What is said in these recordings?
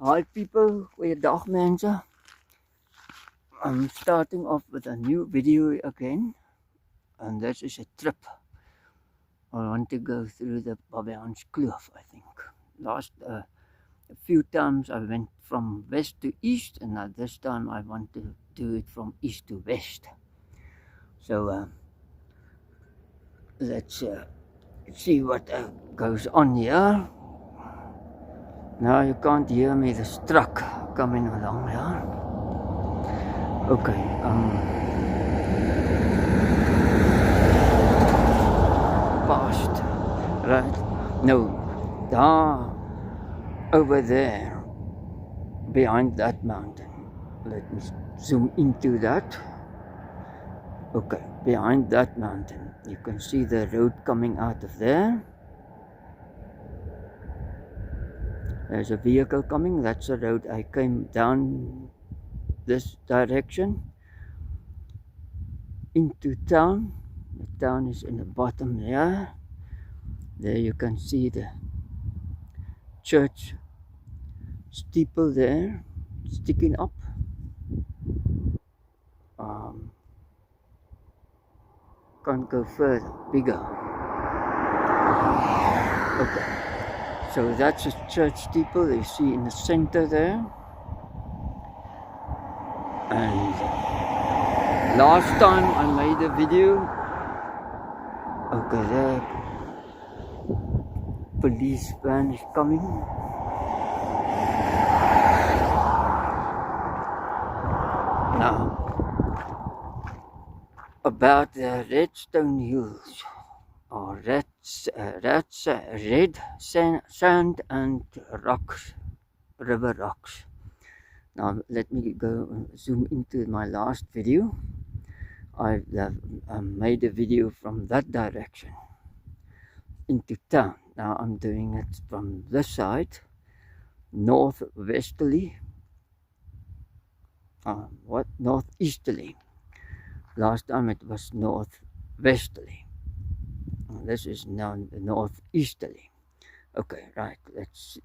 Hi people, goeiedag mense. I'm starting off with a new video again, and this is a trip. I want to go through the Babiaans Kloof, I think. A few times I went from west to east, and now this time I want to do it from east to west. So let's see what goes on here. Now you can't hear me, the truck coming along here. Okay, past, right? No, over there, behind that mountain. Let me zoom into that. Okay, behind that mountain, you can see the road coming out of there. There's a vehicle coming, that's the road I came down this direction into town. The town is in the bottom there. There you can see the church steeple there sticking up. Can't go further, bigger. Okay, so that's a church steeple you see in the center there. And last time I made a video, okay, the police van is coming. Now, about the redstone hills, or red sand and rocks, river rocks. Now let me go zoom into my last video. I made a video from that direction into town. Now I'm doing it from this side, northwesterly. Northeasterly. Last time it was northwesterly. This is now northeasterly. Okay, right, let's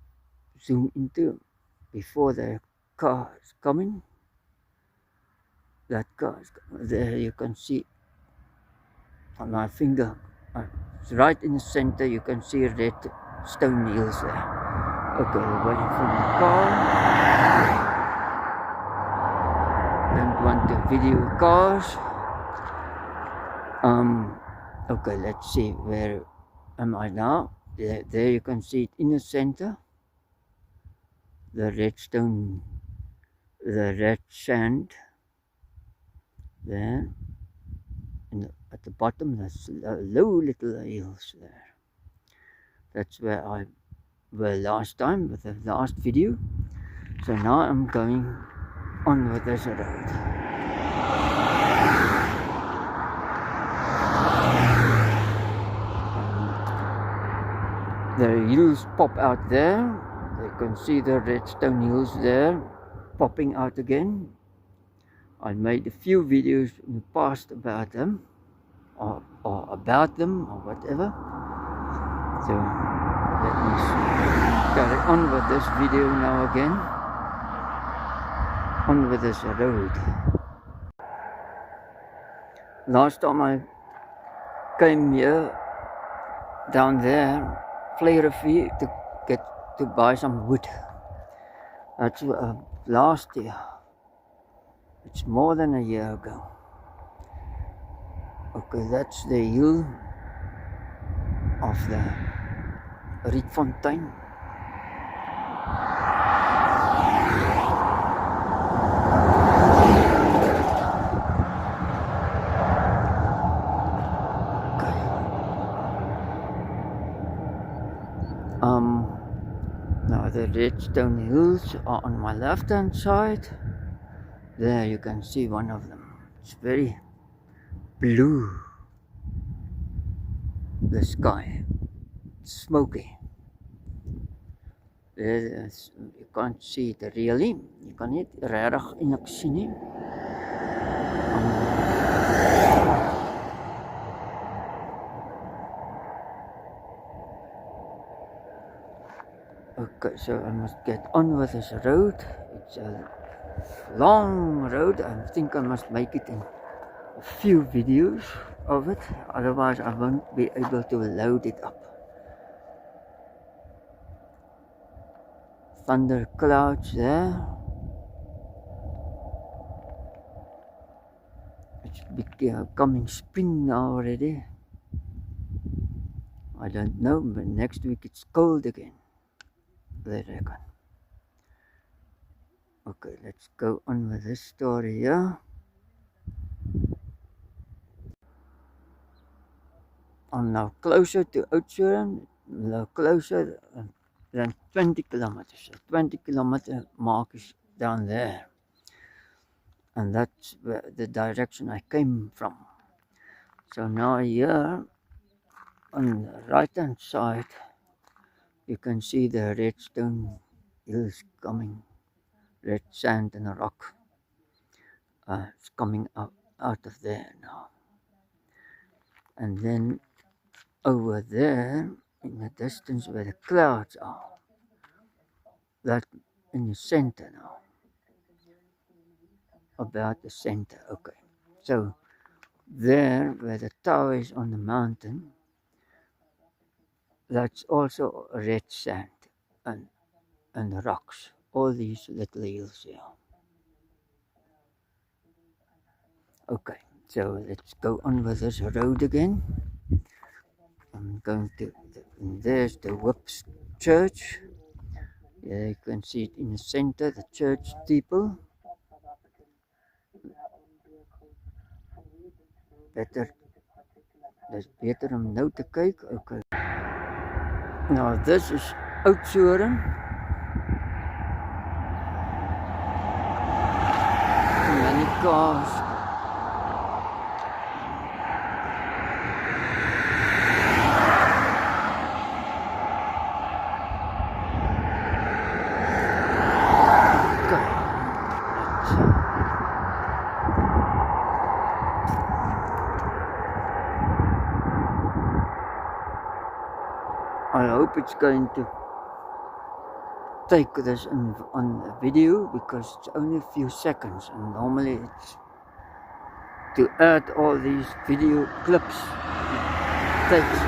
zoom into before the car is coming. That car is coming. There you can see on my finger, it's right in the center, you can see red stone hills there. Okay, waiting for the car. Don't want to video cars. Okay, let's see, where am I now? There you can see it in the center. The red stone, the red sand there. And at the bottom, that's low little hills there. That's where I were last time with the last video. So now I'm going on with this road. The hills pop out there. You can see the redstone hills there popping out again. I made a few videos in the past about them, or about them, or whatever. So let me carry on with this video now again. On with this road. Last time I came here, down there, Fleurefee, to buy some wood. That's last year. It's more than a year ago. Okay, that's the hill of the Rietfontein. Now the redstone hills are on my left hand side. There you can see one of them. It's very blue. The sky, it's smoky. You can't see it really. You kan nie regtig eintlik sien nie. Okay, so I must get on with this road. It's a long road. I think I must make it in a few videos of it, otherwise I won't be able to load it up. Thunder clouds there. It should be coming spring now already. I don't know, but next week it's cold again, they reckon. Okay, let's go on with this story here. I'm now closer to Oudtshoorn, closer than 20 kilometers. The 20 kilometer mark is down there. And that's the direction I came from. So now here on the right hand side you can see the redstone hills coming, red sand and rock. It's coming out of there now. And then over there in the distance where the clouds are, that in the center now, about the center. Okay, so there where the tower is on the mountain, that's also red sand and rocks, all these little hills here. Okay, so let's go on with this road again. I'm going to, and there's the Whips Church. Yeah, you can see it in the center, the church steeple. Dis beter om nou te kyk. Okay. Now this is Oudtshoorn. Many cars. I hope it's going to take this on a video, because it's only a few seconds, and normally it's to add all these video clips. It takes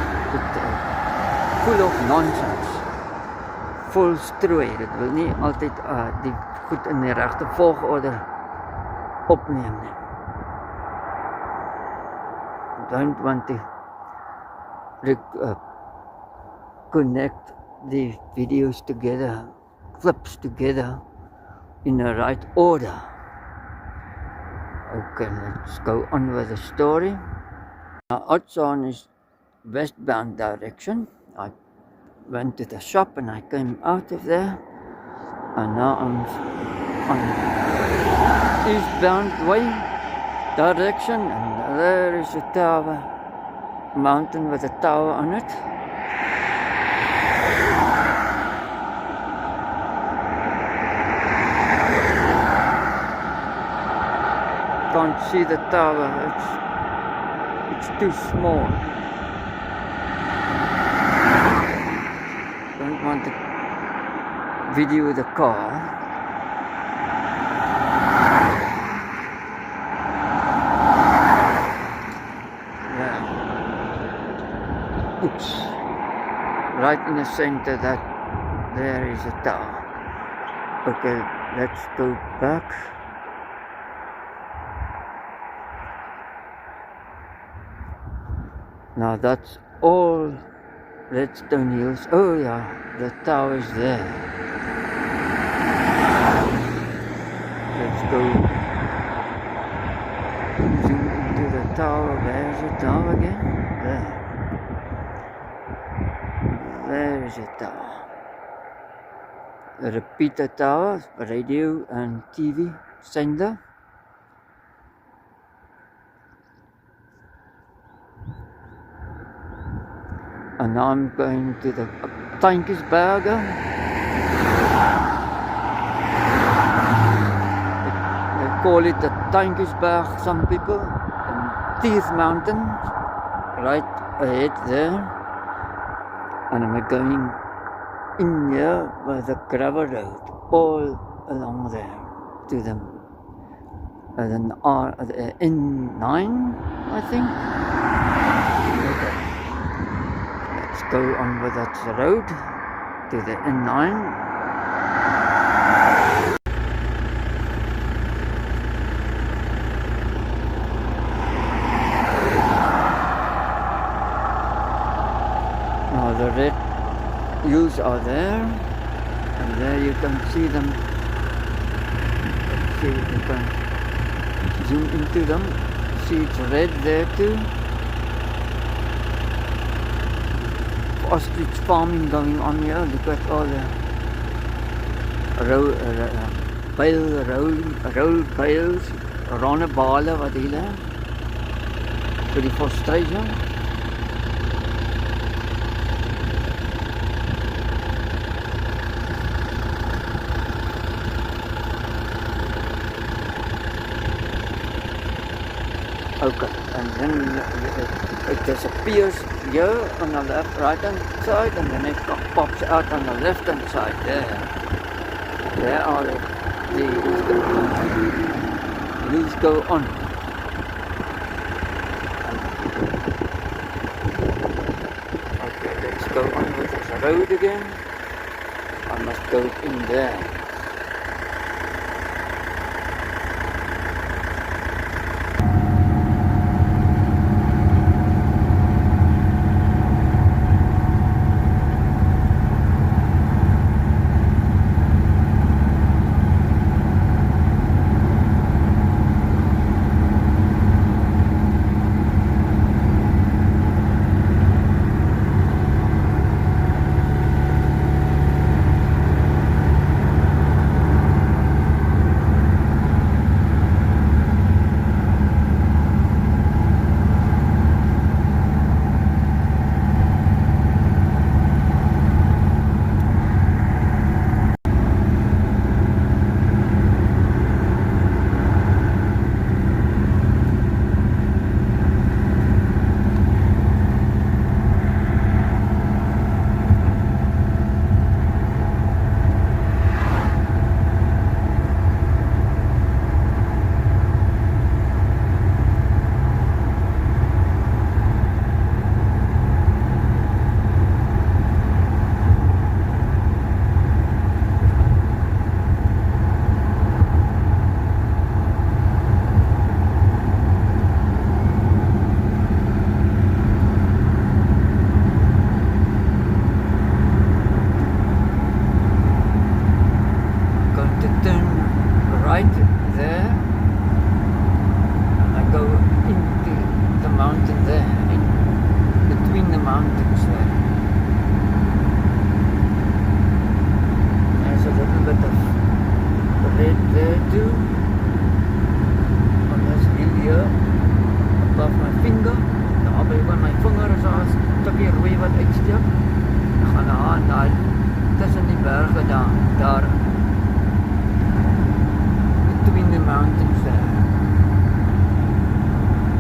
full of nonsense, vol strooi. Dit wil nie altyd die goed in die regte volgorde opneem nie. Don't want to connect the videos together, clips together in the right order. Okay, let's go on with the story. Now, Oudtshoorn is westbound direction. I went to the shop and I came out of there, and now I'm on eastbound way direction, and there is a tower, mountain with a tower on it. Can't see the tower, it's too small. Don't want to video the car. Yeah. Oops. Right in the center, that there is a tower. Okay, let's go back. Now that's all redstone hills. Oh yeah, the tower is there. Let's go zoom into the tower. Where's the tower again? There. There is a tower. A repeater tower, radio and TV sender. And now I'm going to the Potjiesberg. They call it the Potjiesberg, some people. The Teeth Mountain, right ahead there. And I'm going in here by the gravel road, all along there to the N9, I think. Okay. Let's go on with that road to the N9. Now the red U's are there, and there you can see them. Let's see if you can zoom into them. See it's red there too. Ostrich farming going on here. Look at all the roll bales, ronnebale wat hulle vir die frustration. Okay, and then it disappears here on the right hand side, and then it pops out on the left hand side there. There are the wheels go on. Okay, let's go on with this road again. I must go in there.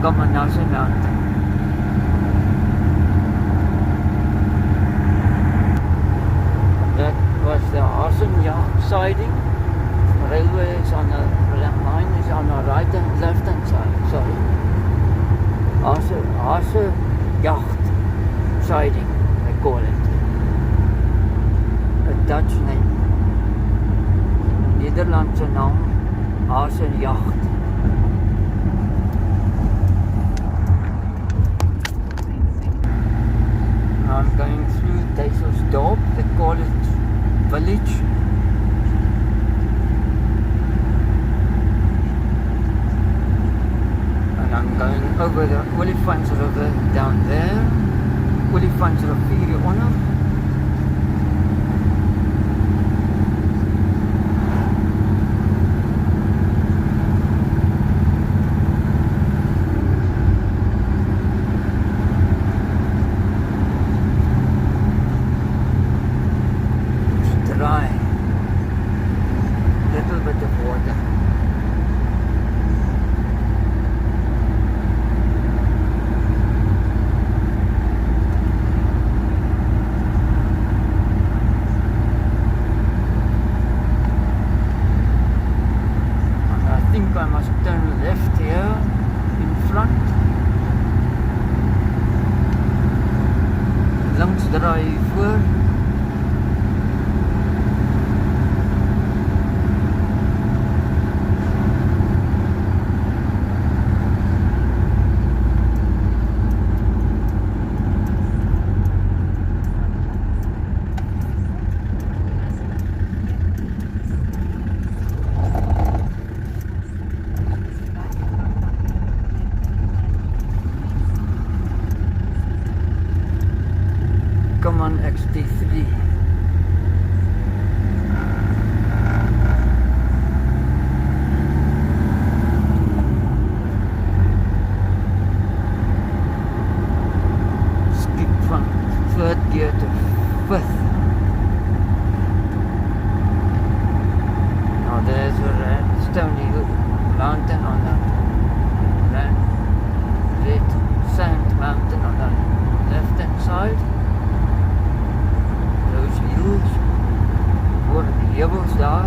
Kammanassie mountain. That was the siding. Railway is on the line is on the right and left hand side. Sorry. Yacht siding, they call it. A Dutch name. Nederlandse naam, Yacht. I'm going through Dysselsdorp, they call it village. And I'm going over the Olifants River down there. Olifants River hieronder. I must turn left here in front. Links draai voor. Kammanassie 3. Skip van 3rd gear to 5th. Now there's a stony mountain on the red sand mountain on the left hand side. Those hills, voor die hebbels daar.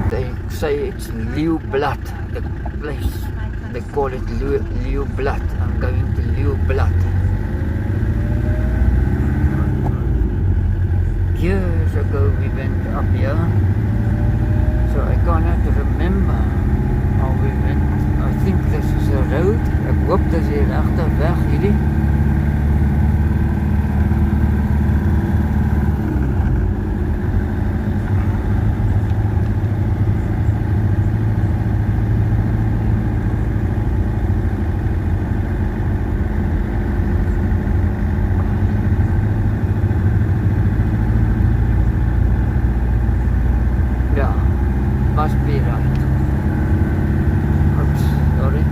They say it's Leeuwblad, the place. They call it Leeuwblad. I'm going to Leeuwblad. Years ago we went up here, so I cannot remember how we went. I think this is a road. Ek hoop dis die regte weg hierdie. Must be right. Oops, sorry.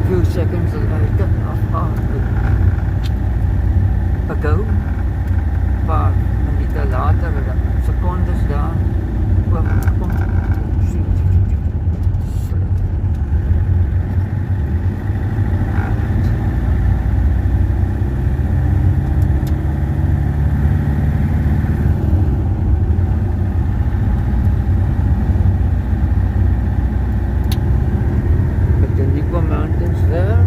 few seconds later, ago, paar minuten later, secondes daar, kom. Mountains there.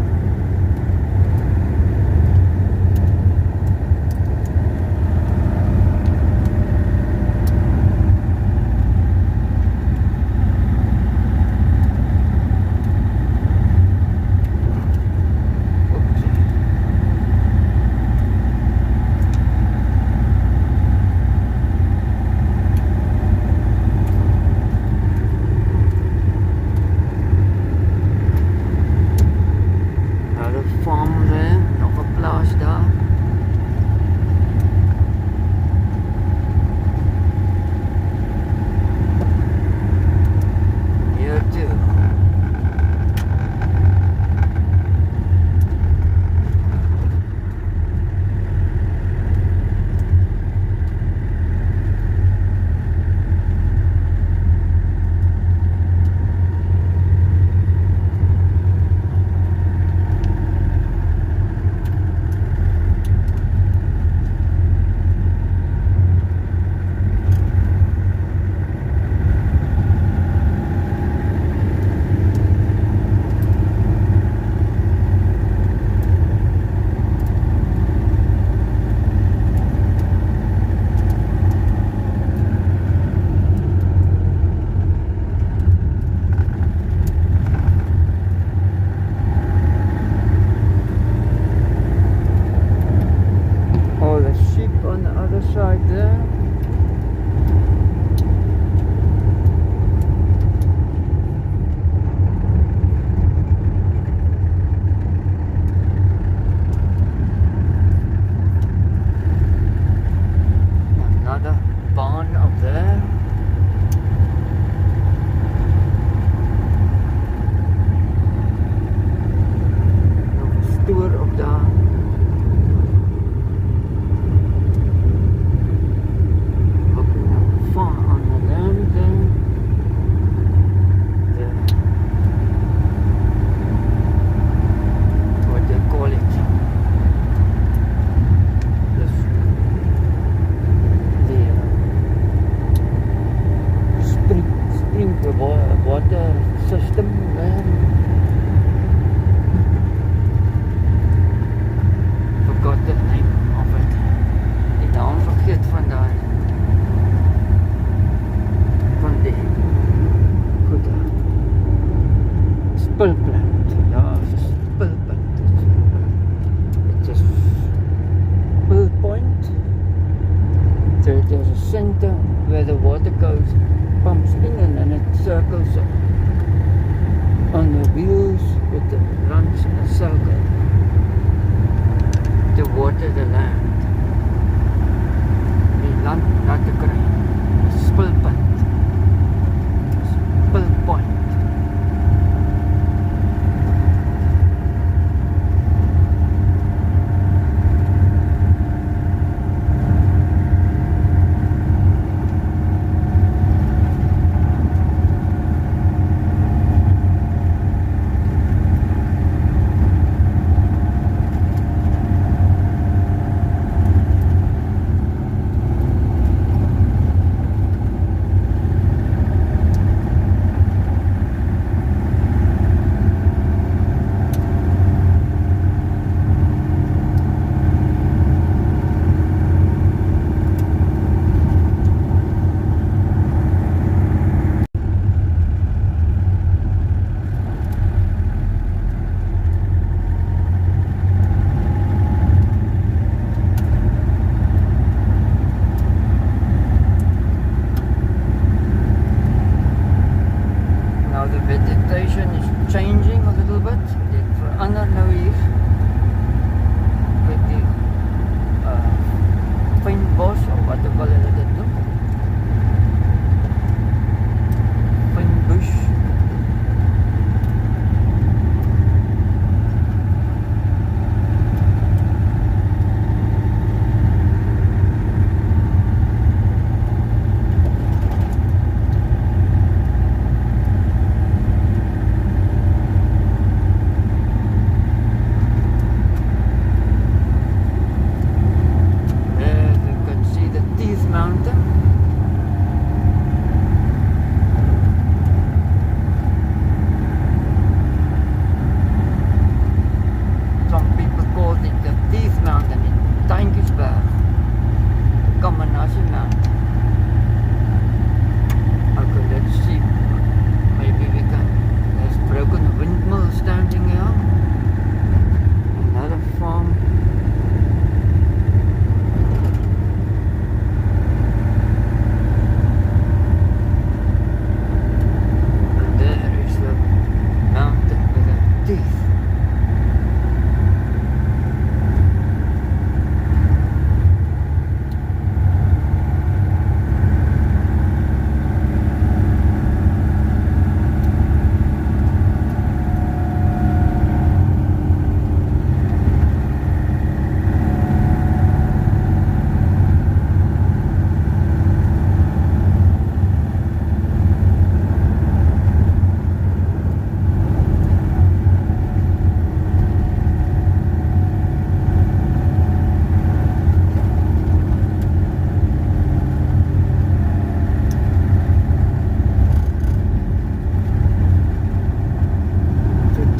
Side there. Another barn up there. Nog een stoer op daar. Water system there. Forgot the name of it. Die naam vergeet van die goed spulplant. Ja, spulplant. It's a spill point. So there's a center where the water goes, pumps in, and then it circles on the wheels with the runs in a circle to water the land. Die land laat te kry. Spulpunt. Spulpoint. 60s.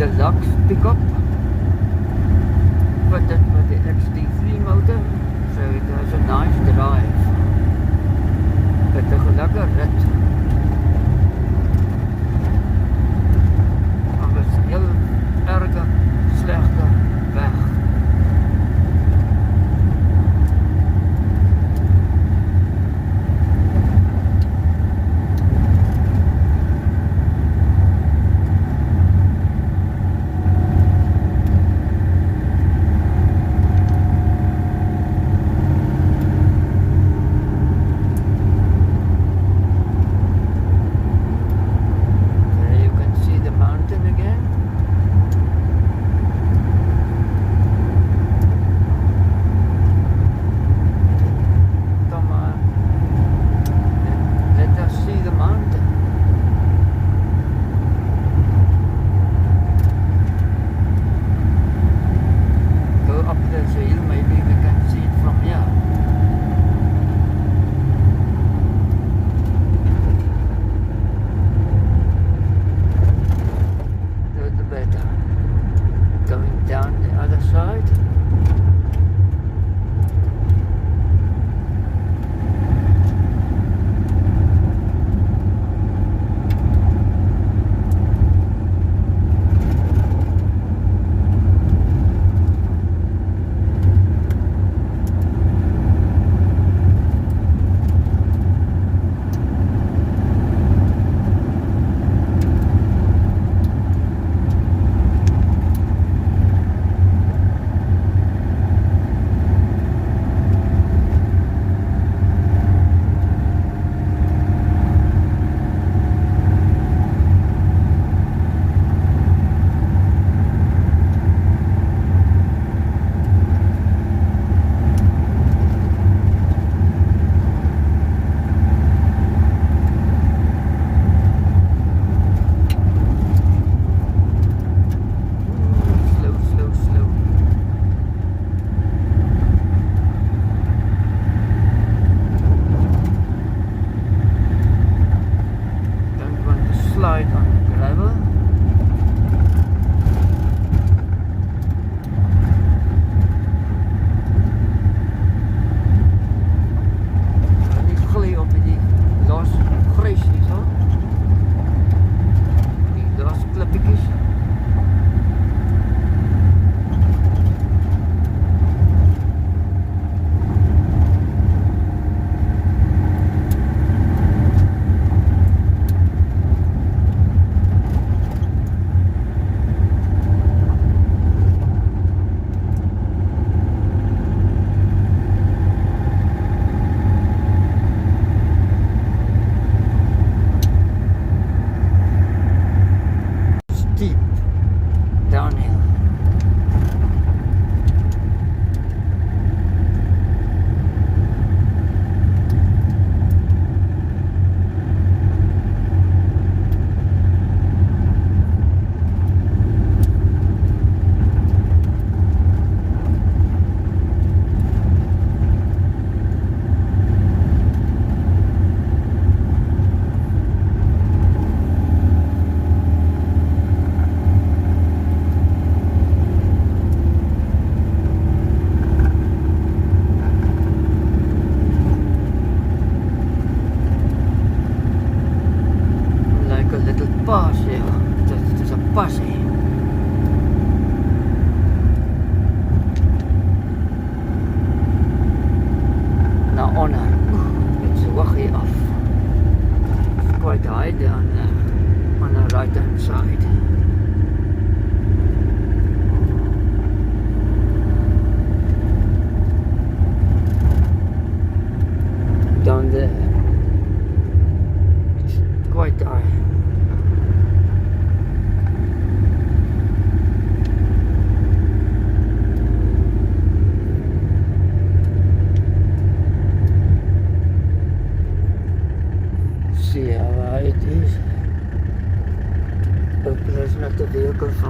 Deluxe pickup, but that was the XT3 motor, so it has a nice drive. But een lekker rit. Maar het is een heel erge, slechte weg.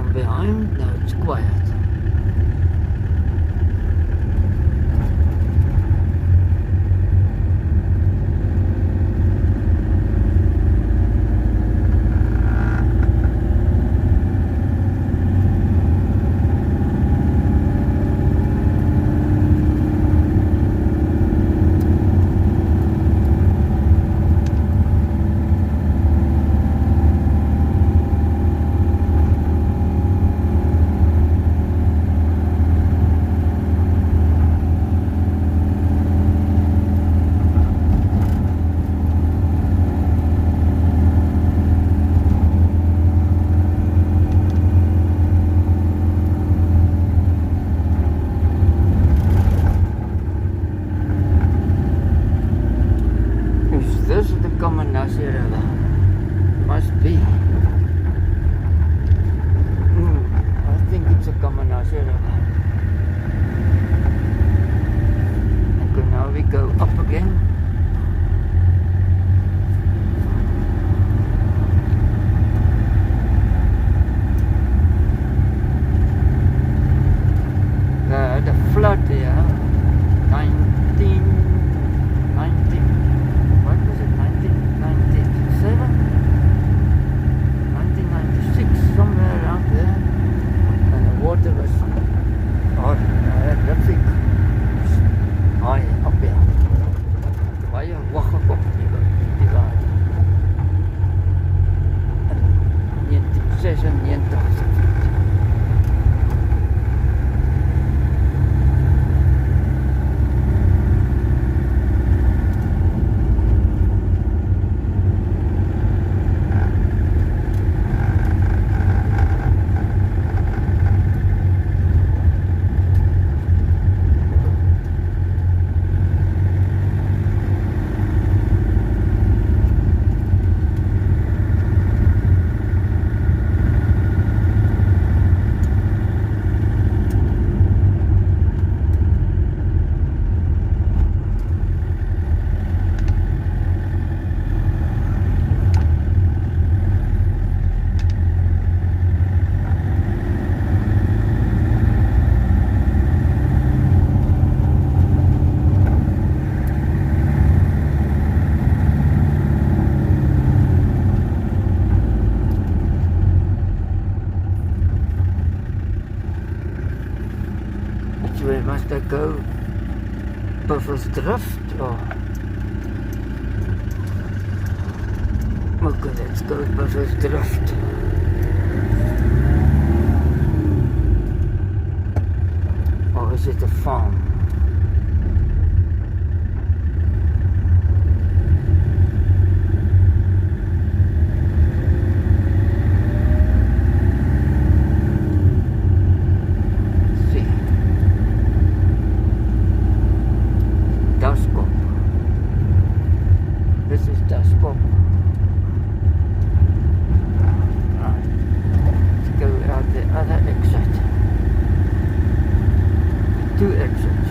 from behind. Now it's quiet. This is the Kammanassie river. Must be. I think it's a Kammanassie river. Okay, now we go up again. The flood here, 19, what was it, 1997? 1996, somewhere around there. And the water was horrific high up here. Baie hoog gekom die water. In 1996. Where must I go? Dysselsdorp or okay, let's go Dysselsdorp. Or is it a farm? This is Dysselsdorp. Right. Let's go out the other exit. Two exits.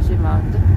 Kammanassie Mountain.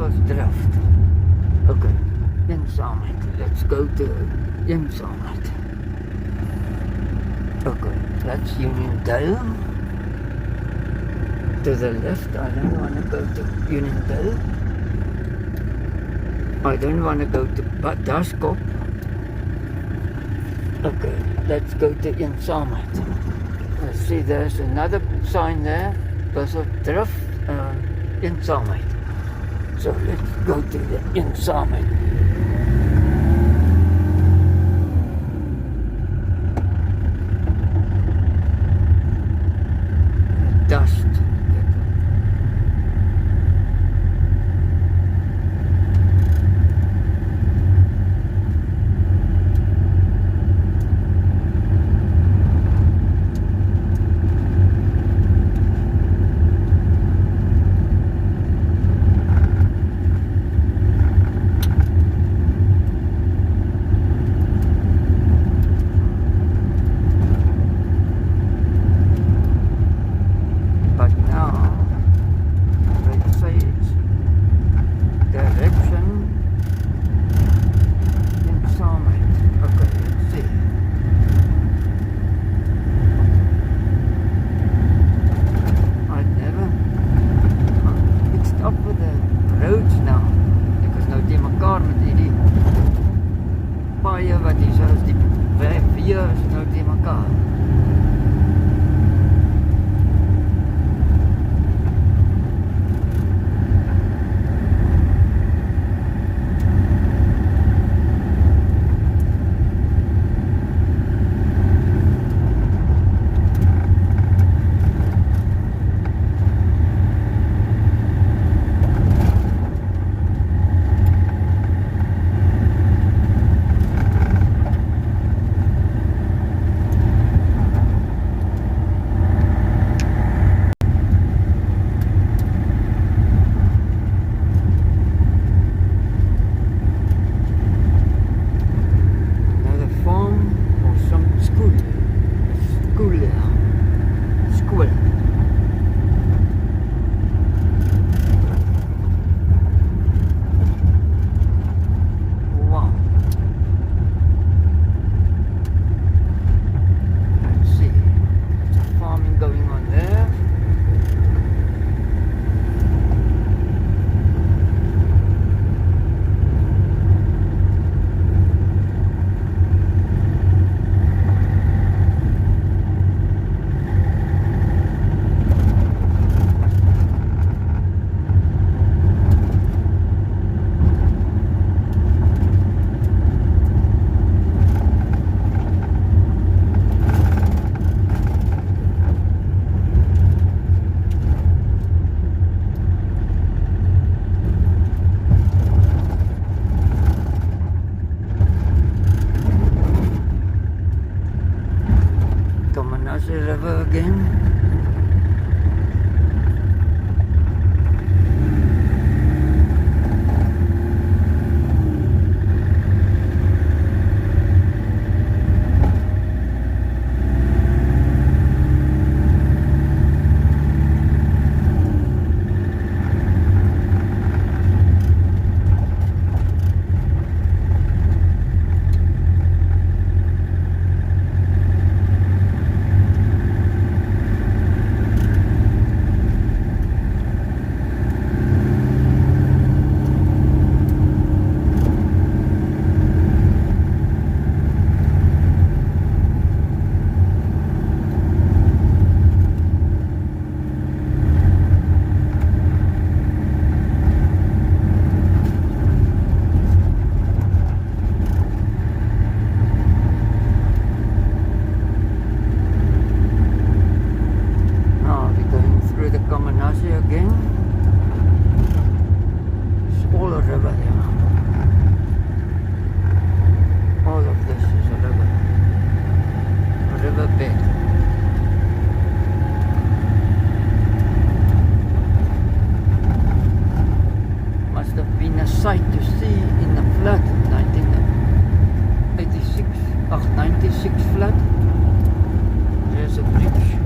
Dysselsdorp. Okay, eensaamheid. Let's go to eensaamheid. Okay, that's Uniondale. To the left, I don't want to go to Uniondale. I don't want to go to Potjiesberg. Okay, let's go to eensaamheid. Let's see, there's another sign there. Dysselsdorp, eensaamheid. So let's go to the eensaamheid. Dust. Kammanassie River again. Kammanassie again. It's all a river here. All of this is a river. A river bed. Must have been a sight to see in the flood of 1986, 96 flood. There's a bridge.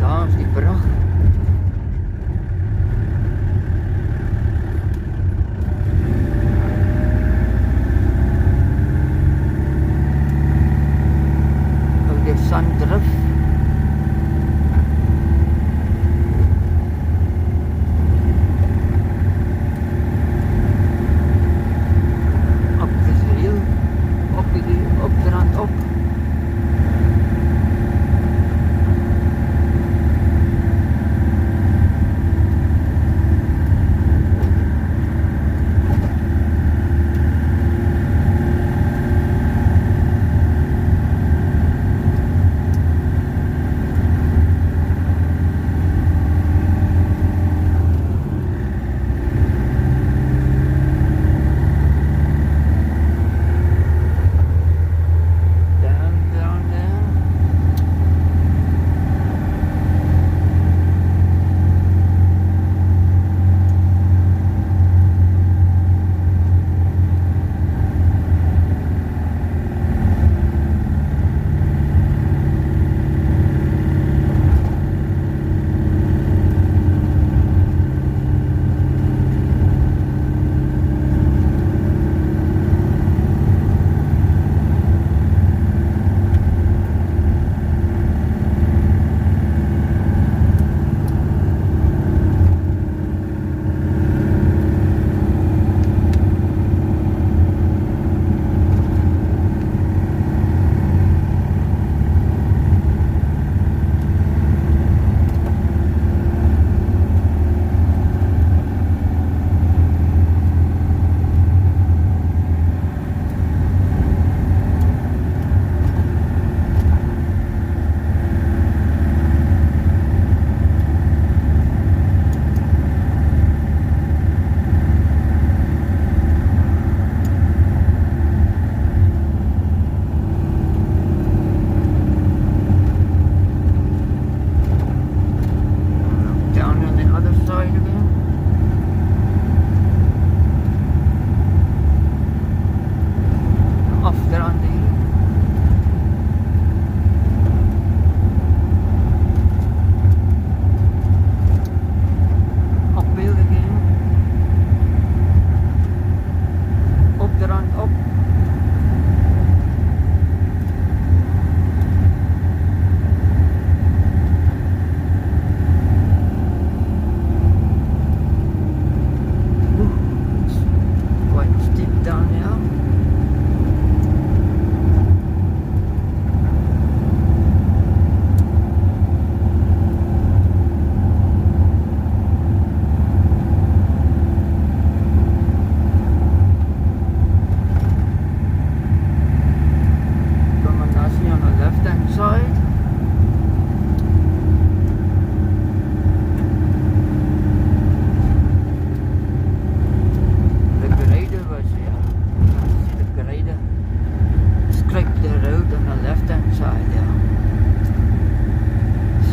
Daar's die brug. wheel again. Op de rand op. It's quite steep down here. Kammanassie on the left hand side. The grader was here. See the grader scraped the road on the left hand side here.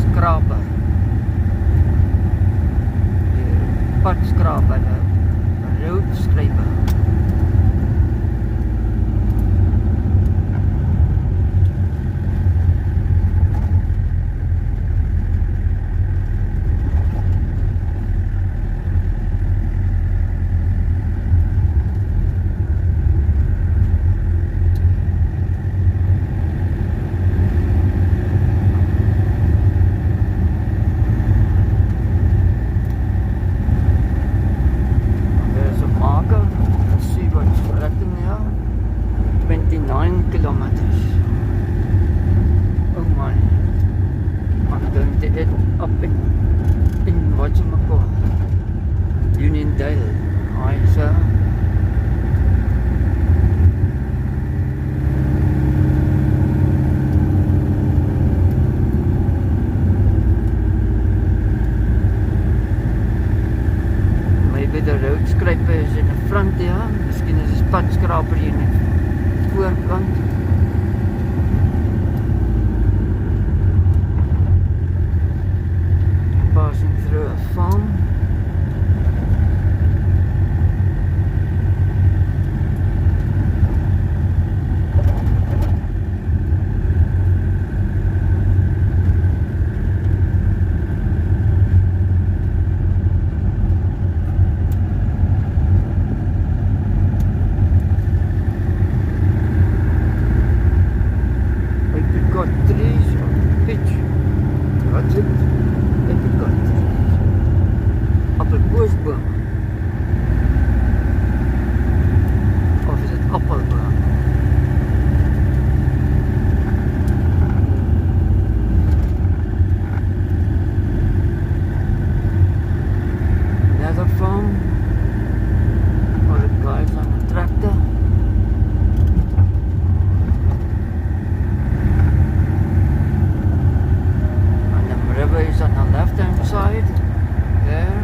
Scraper. The pad scraper, the road scraper. There's a marker. Let's see what's written here. 29 kilometers. Oh my. I'm going to head up in whatchamacallit, Uniondale I, sir. Maybe the road scraper is in the front here. Miskien is die padskraper hier in die voorkant. Passing through a farm. Apricot trees or peach. What's it? Apricot trees. Appelkoosboom. Of is it appelboom? Another farm. All the guys on the tractor. River is on the left hand side there.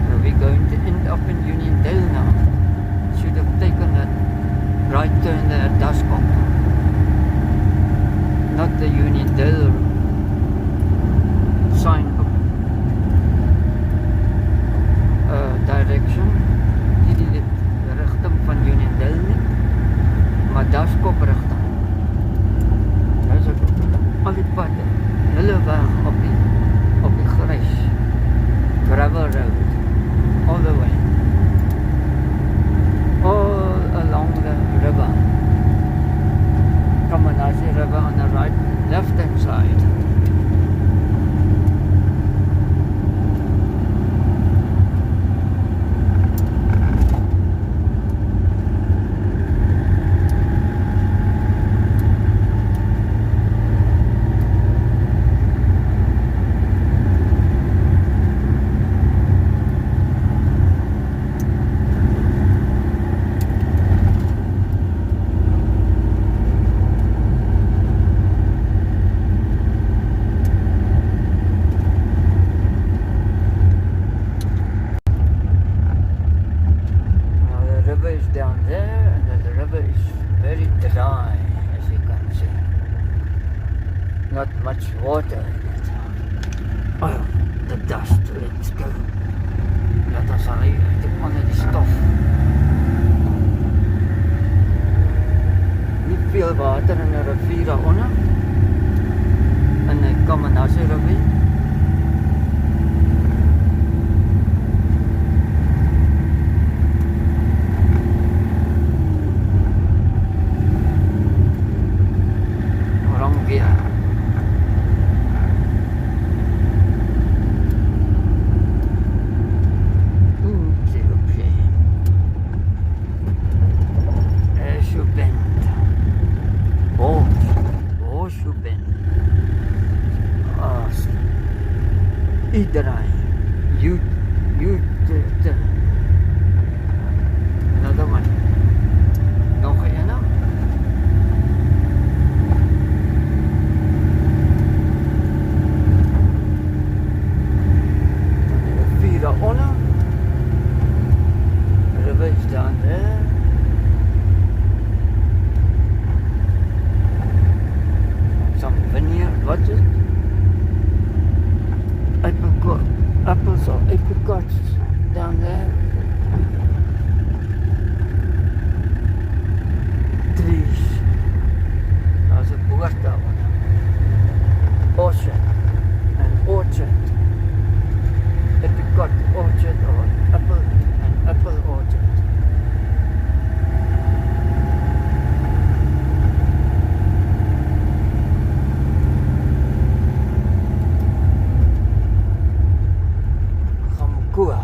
So we're going to end up in Uniondale now. Should have taken that right turn there at Dysselsdorp. Not the Uniondale sign direction. Nie die rigting van Uniondale nie, maar Dysselsdorp rigting. Daar is ook al die padde, hele weg op die grys gravel road, all the way, all along the river, Kammanassie river on the right, left hand side. Down there, and then the river is very dry, as you can see. Not much water in it. Oh, the dust, let's go. Laat ons ry uit onder die stof. Nie veel water in die rivier daaronder. In die Kammanassie rivier. Another one. Nog een nou. Vier daaronder. River is down there. Some vineyard, what's it? Apples or apricots down there. Trees. Daar's 'n boord daaronder. Orchard. An orchard. Apricot orchard or apple orchard. Gamkoa.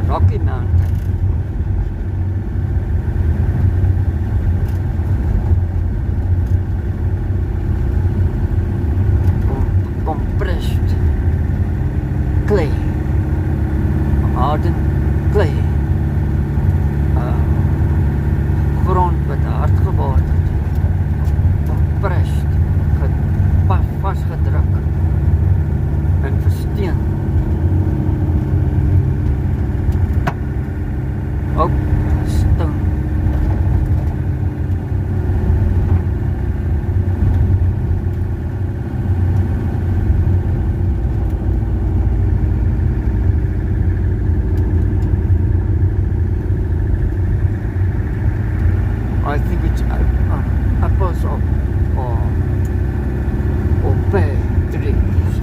Rocky Mountain. Compressed clay, hardened clay, grond wat hard geword het, compressed, vastgedruk en versteen. Oh, stone. I think it's apples or pear trees.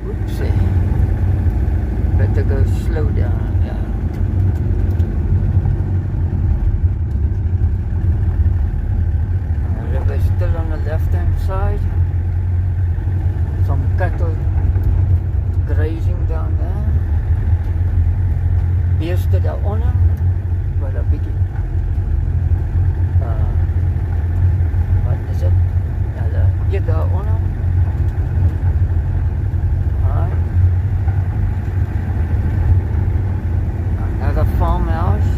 Oopsie. Better go slow down, yeah. The river's still on the left hand side. Some cattle grazing down there. Beeste daaronder, wat 'n bietjie wat is dit? Hulle eet daaronder. Another farmhouse.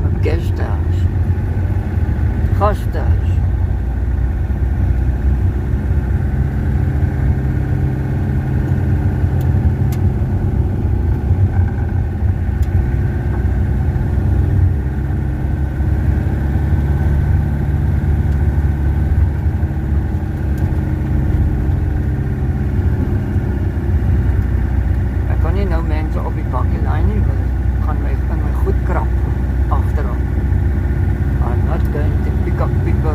A guest house. Gasthuis. Nou mense op die bakkelyn nie, want gaan my goed krap agterop. I'm not going to pick up people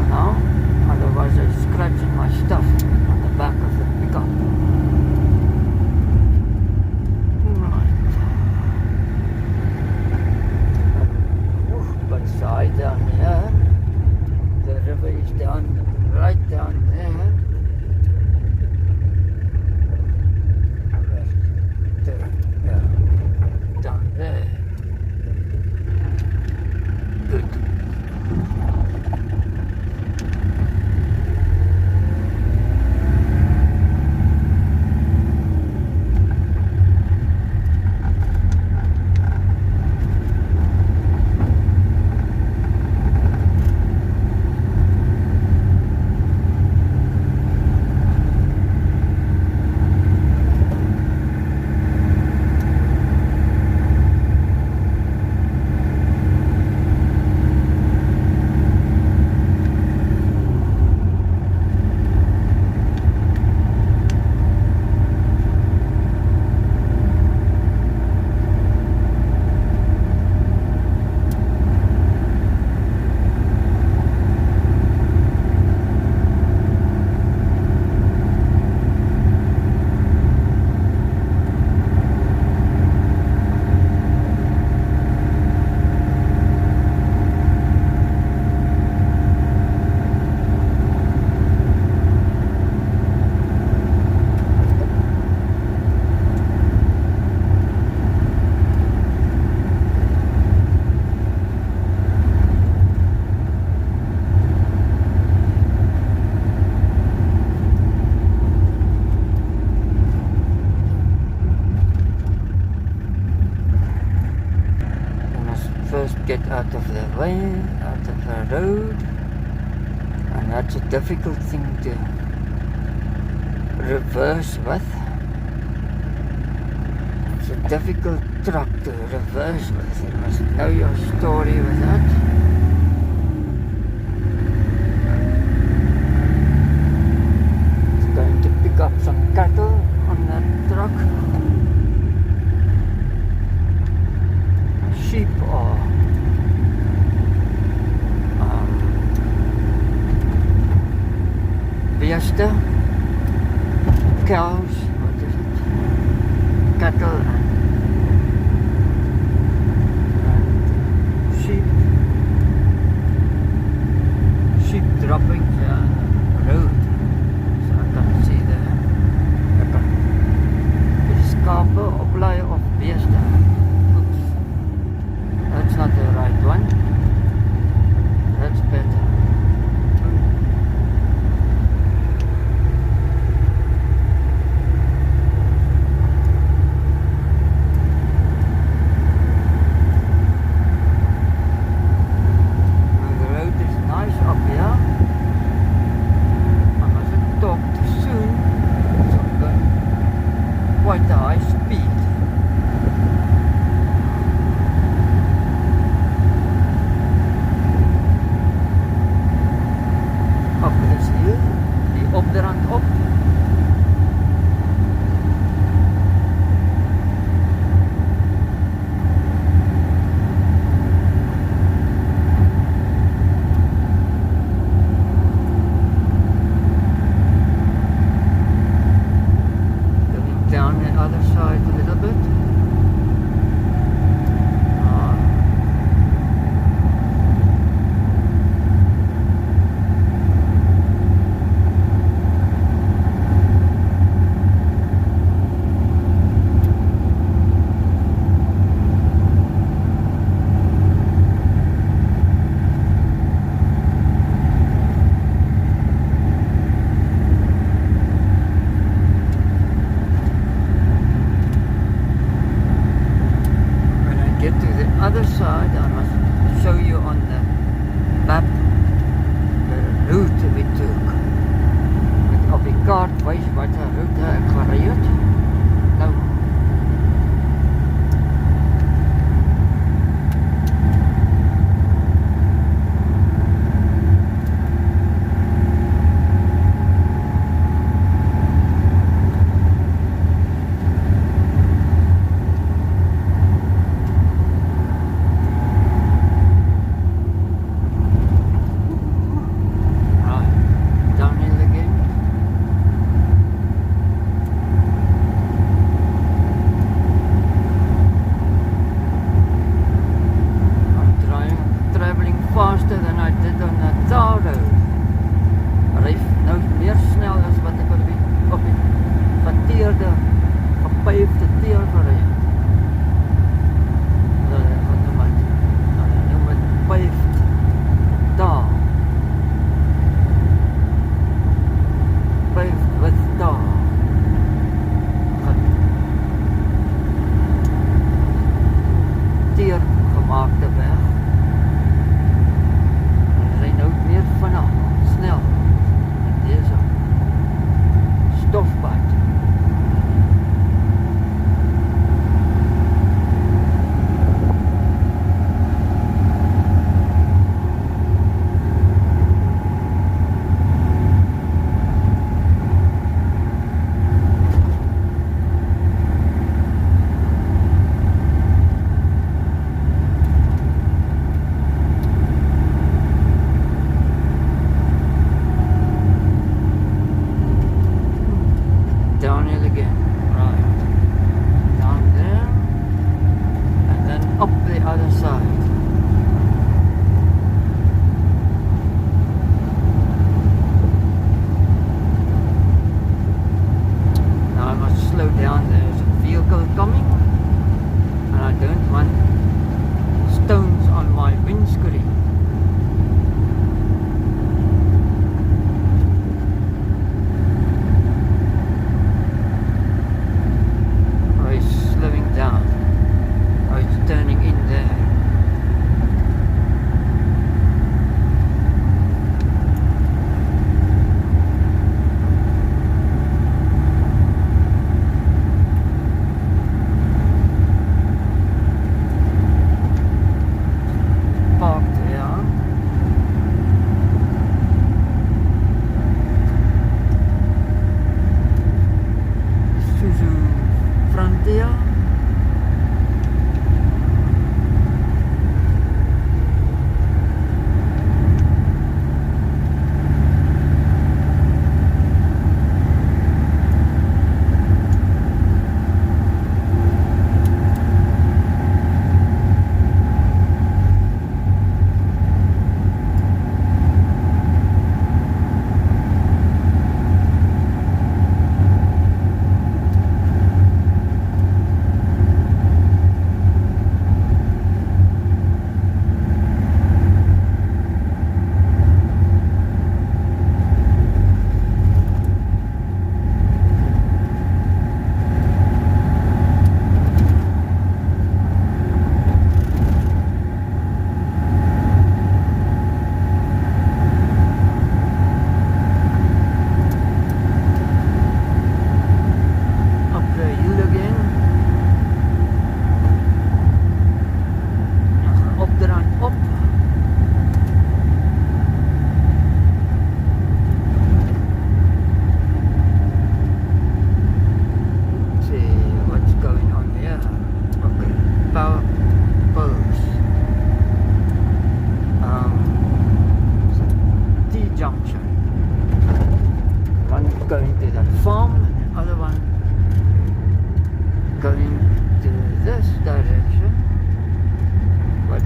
first get out of the way, out of the road, and that's a difficult thing to reverse with. It's a difficult truck to reverse with. You must know your story with that. It's going to pick up some cattle on that truck. Sheep or beeste, cows, what is it? Cattle and sheep. Sheep droppings on the road. So I can see there. Skape oplei of beeste. Oops. That's not the right one. That's better.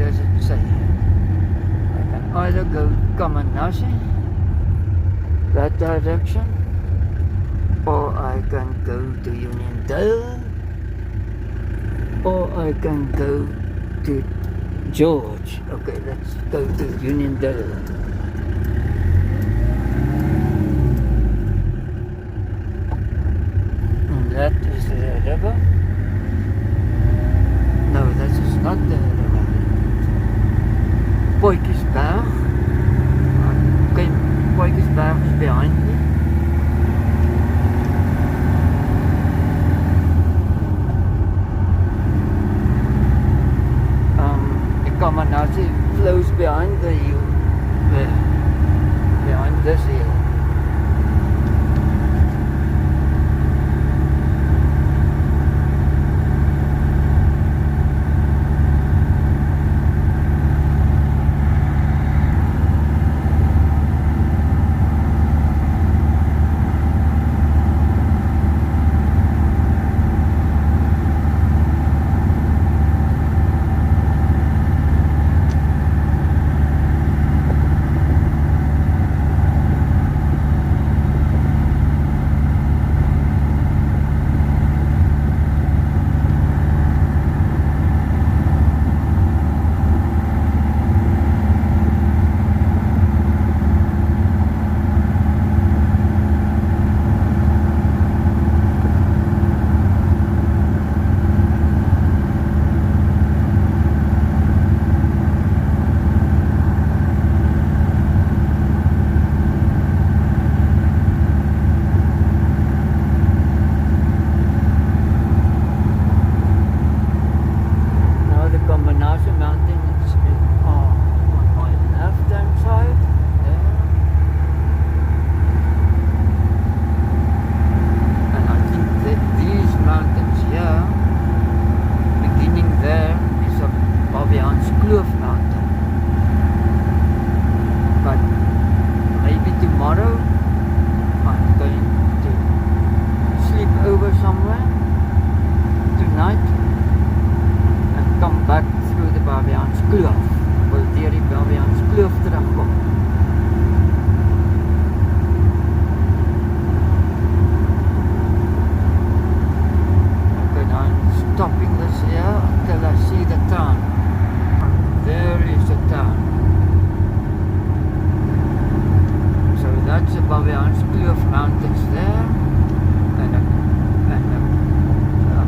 does it say? I can either go Kammanassie, that direction, or I can go to Uniondale, or I can go to George. Okay, let's go to Uniondale. And that is the river. No, that is not the river. Potjiesberg. Okay, Potjiesberg is behind me. The Kammanassie flows behind the hill, behind this hill.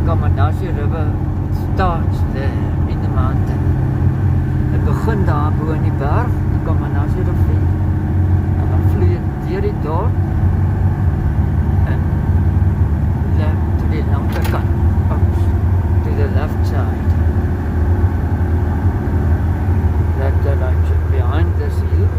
Kammanassie River starts there in the mountain. Het begin daar bo in die berg, die Kammanassie rivier, en dan vloei het deur die dorp en left to the linkerkant, to the left side. That direction behind this hill.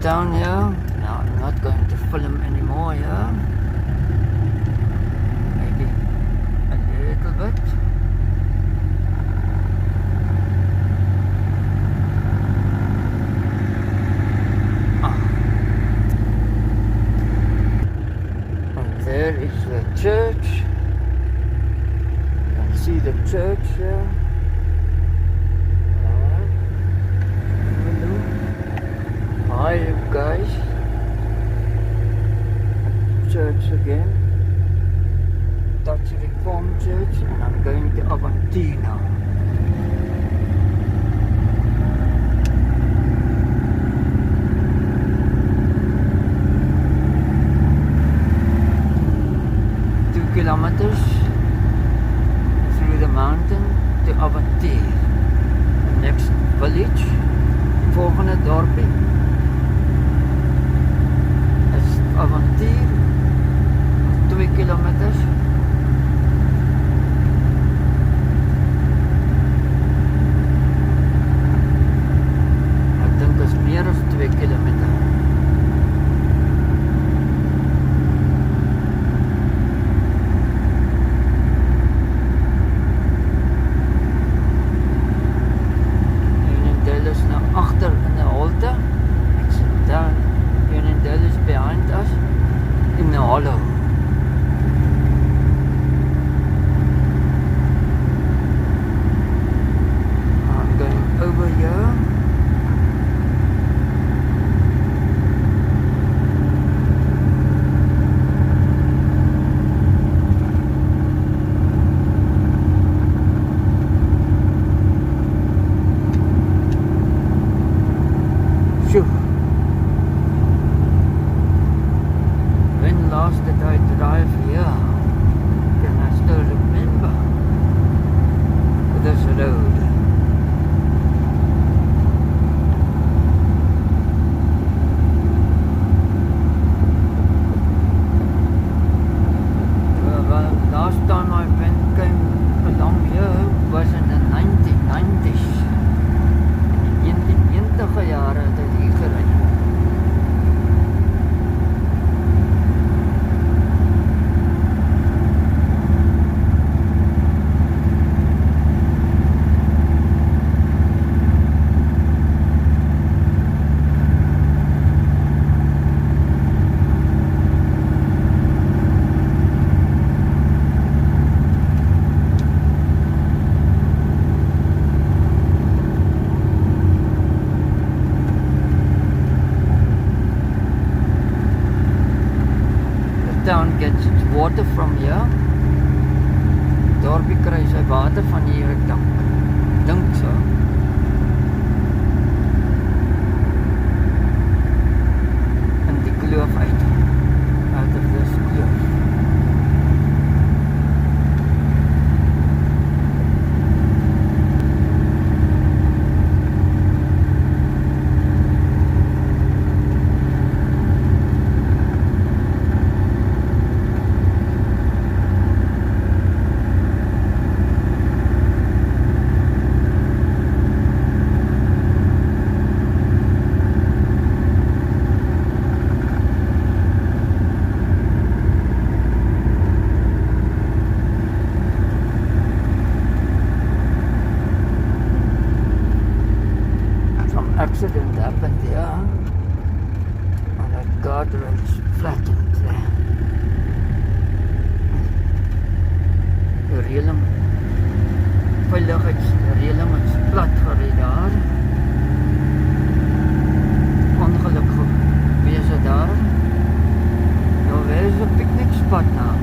Down here. Now I'm not going to film anymore here. Maybe a little bit. And there is the church. You can see the church here. Hi you guys, church again, Dutch Reformed Church, and I'm going to Avontier now. kilometers through the mountain to Avontier, the next village. Volgende dorpie is Avontier, 2 kilometers. Ek dink is meer as 2 kilometer. Uniondale is nou agter in 'n holte. It's down. Uniondale is behind us in the hollow. I'm going over here. When last did I drive here? Can I still remember this road? Well, last time I came along here was in the 1990s. In die 90 jare het ek hier gery. Town gets its water from here. Dorpie kry sy water van hier, ek dink so. En die kloof uit of this kloof. Accident happened here, and that guardrail is flattened there. Die reling, veiligheidsreling is plat gery daar. Ongeluk gewees daar. Nou, where is the picnic spot now?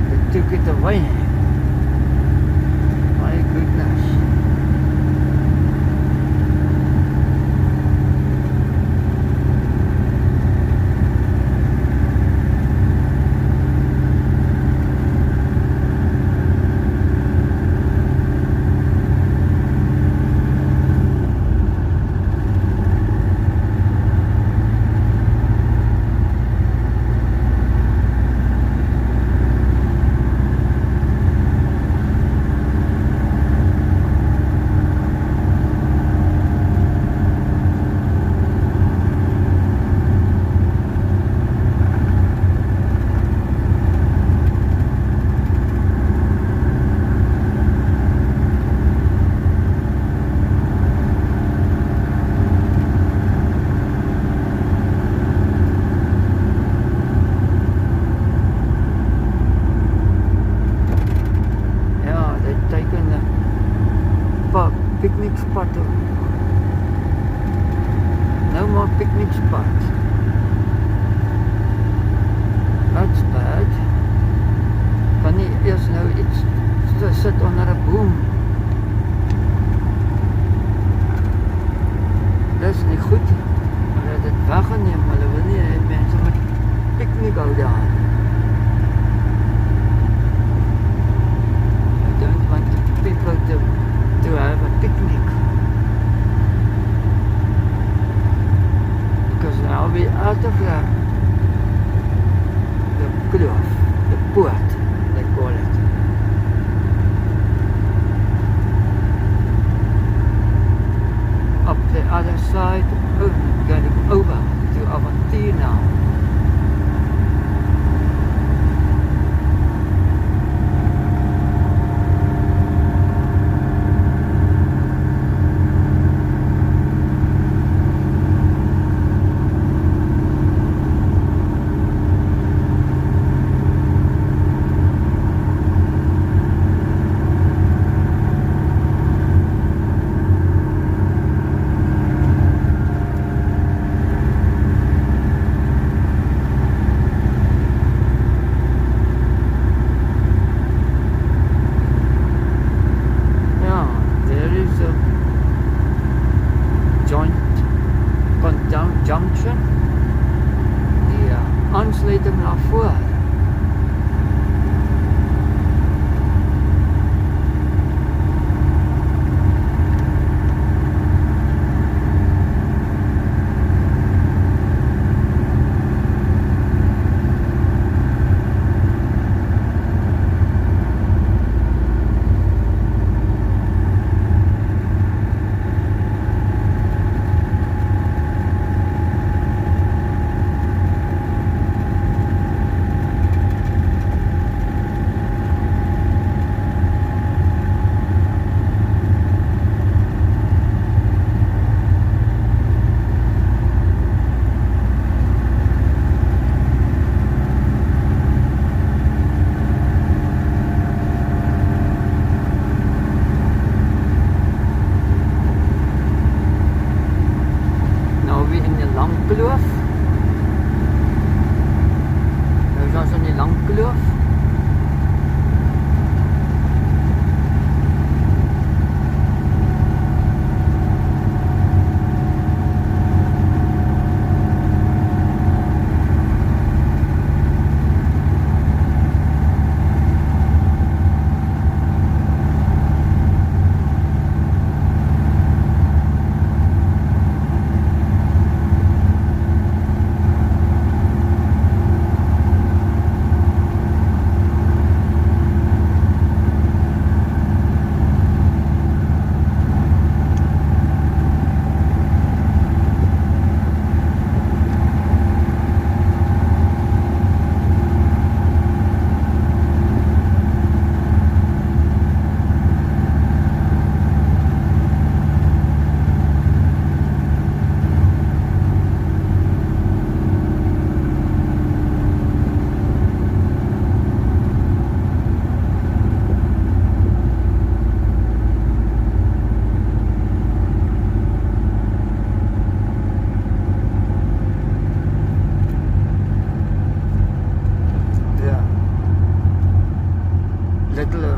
They took it away. My goodness. picnic spot. No more picnic spot. That's bad. Kan nie eers nou iets sit onder 'n boom. Dis nie goed. Hulle het dit weg kloof. Nou is ons in die lang kloof.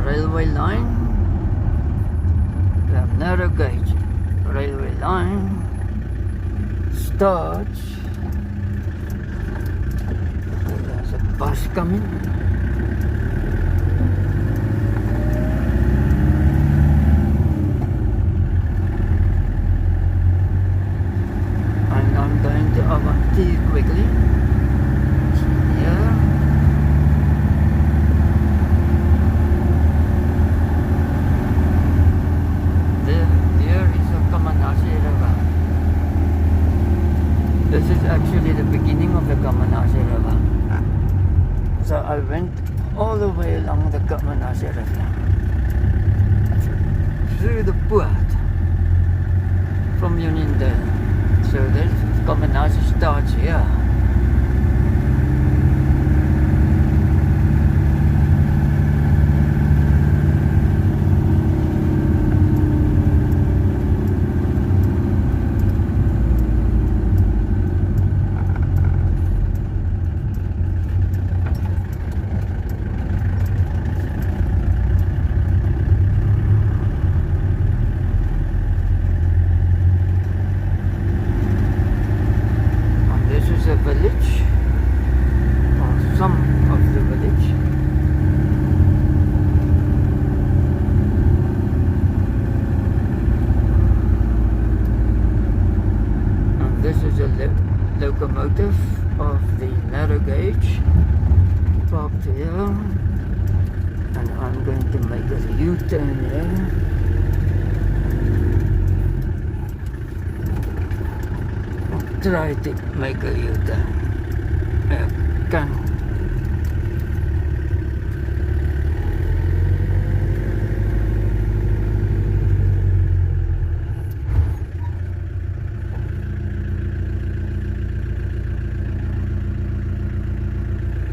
Railway line, the narrow gauge railway line starts. There's a bus coming. And I'm going to Avontier quickly. Here. This is actually the beginning of the Kammanassie River. So I went all the way along the Kammanassie River through the port from Uniondale. So this Kammanassie starts here. Village, or some of the village. And this is a locomotive of the narrow gauge parked here, and I'm going to make a U-turn here. Try to make a U-turn. Kan.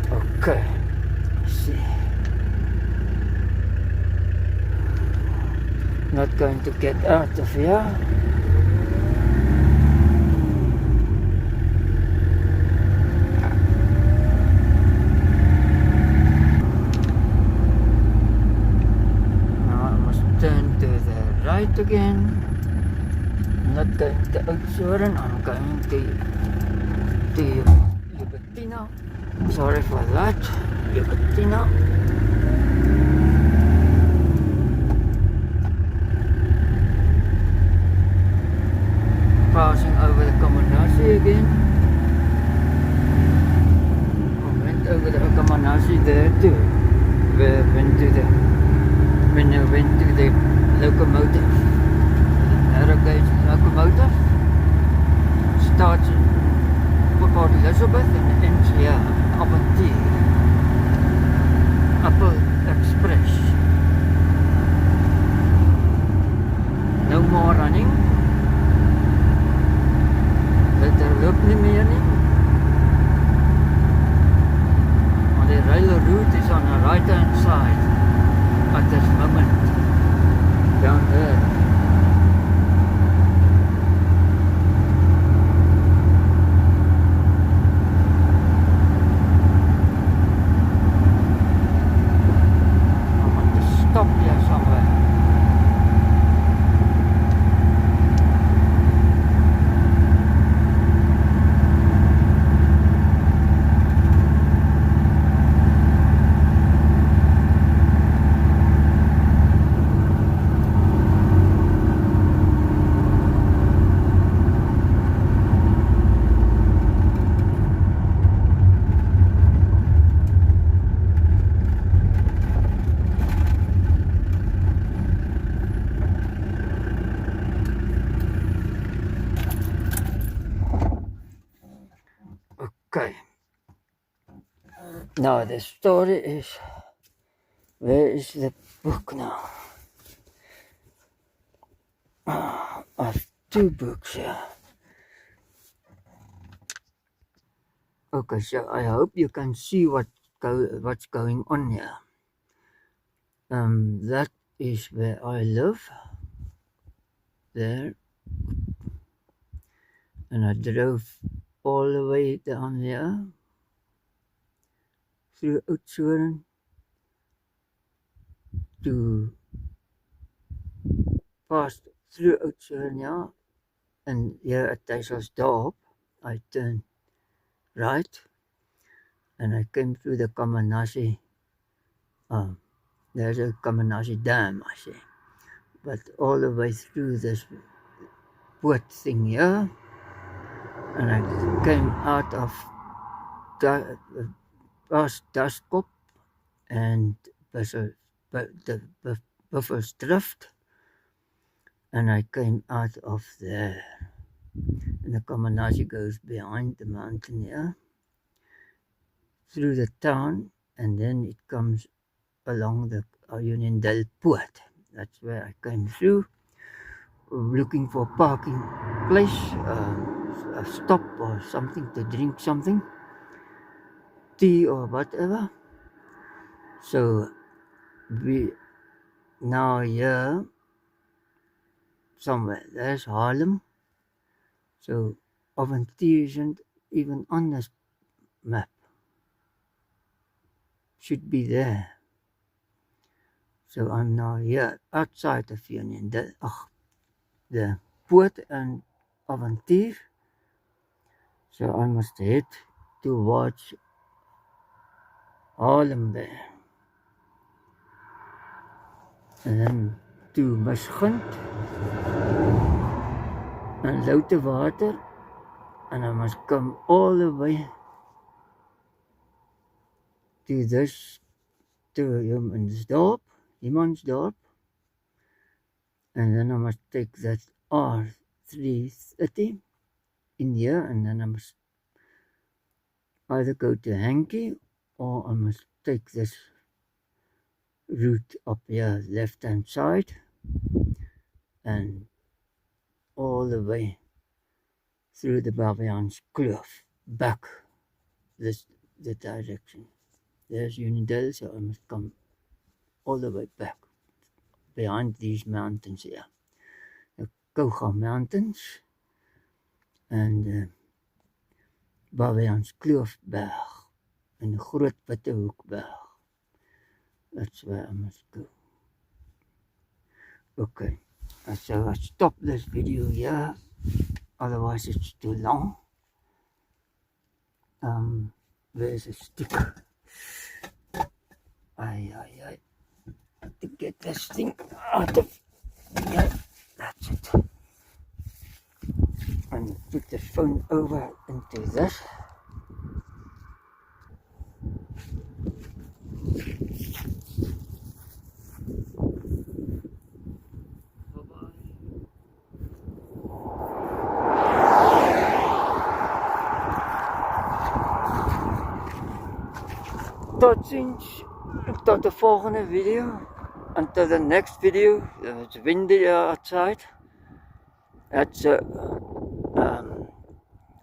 Okay. Let's see. Not going to get out of here. Right again. I'm not going to Oudtshoorn, I'm going to Jubatina. Sorry for that. Jubatina. Passing over the Kammanassie again. I went over the Kammanassie there too. When I went to the locomotive, narrow gauge locomotive, starts in Port Elizbeth and ends here, Avontier, Apple Express. No more running. Later loop nie meer nie. On the rail route is on the right hand side at this moment. Down there. Now the story is, where is the book now? I have two books here. Okay, so I hope you can see what's going on here. That is where I live. There. And I drove all the way down here through Oudtshoorn to past through Oudtshoorn, yeah. And here at Dysselsdorp, I turned right and I came through the Kammanassie. There's a Kammanassie dam, I say. But all the way through this port thing here, and I came out of past Dysselsdorp and the Buffersdrift, and I came out of there. And the Kammanassie goes behind the mountain here, through the town, and then it comes along the Uniondale Poort. That's where I came through, looking for a parking place, a stop or something to drink something, tea or whatever. So we now here somewhere, there's Haarlem. So Avontier isn't even on this map. Should be there. So I'm now here outside of Uniondale, the Poort and Avontier. So I must head towards Haarlem there. And then to Misgunt and Louterwater, and I must come all the way to this, to Uniondale, and then I must take that R330 in here, and then I must either go to Hankie or I must take this route up here, left hand side, and all the way through the Baviaans Kloof, back the direction. There's Uniondale, so I must come all the way back behind these mountains here, the Koga Mountains and Baviaans Kloofberg and the Groot Wittehoekberg. That's where I must go. Okay, so I stop this video here, otherwise it's too long. Where's a stick? To get this thing out of here. That's it. And put the phone over into this. Tot ziens, tot de volgende video. Until the next video. It's windy outside. That's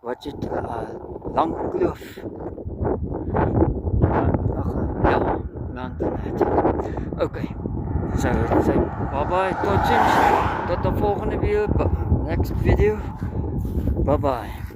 what's it? Langkloof. Mountain. Okay. So say bye bye. Tot ziens. Tot de volgende video. Next video. Bye bye.